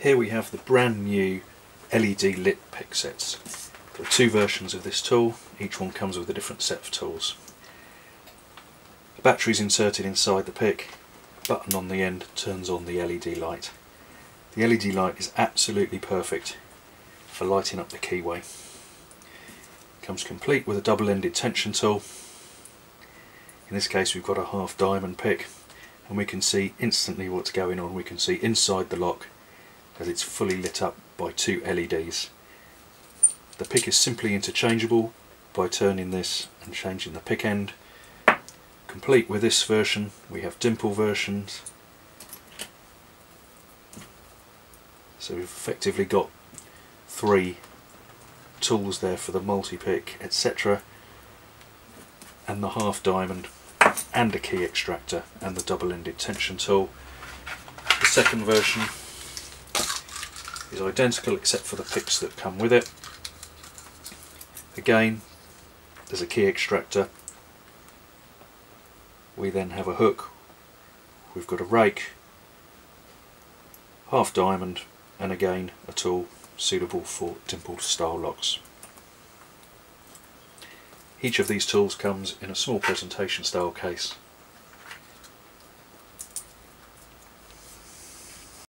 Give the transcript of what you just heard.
Here we have the brand new LED lit pick sets. There are two versions of this tool, each one comes with a different set of tools. The battery is inserted inside the pick, a button on the end turns on the LED light. The LED light is absolutely perfect for lighting up the keyway. It comes complete with a double-ended tension tool. In this case we've got a half diamond pick, and we can see instantly what's going on. We can see inside the lock as it's fully lit up by two LEDs. The pick is simply interchangeable by turning this and changing the pick end. Complete with this version, we have dimple versions. So we've effectively got three tools there for the multi-pick, etc. And the half diamond, and a key extractor, and the double-ended tension tool. The second version is identical except for the picks that come with it. Again, there's a key extractor. We then have a hook, we've got a rake, half diamond, and again a tool suitable for dimpled style locks. Each of these tools comes in a small presentation style case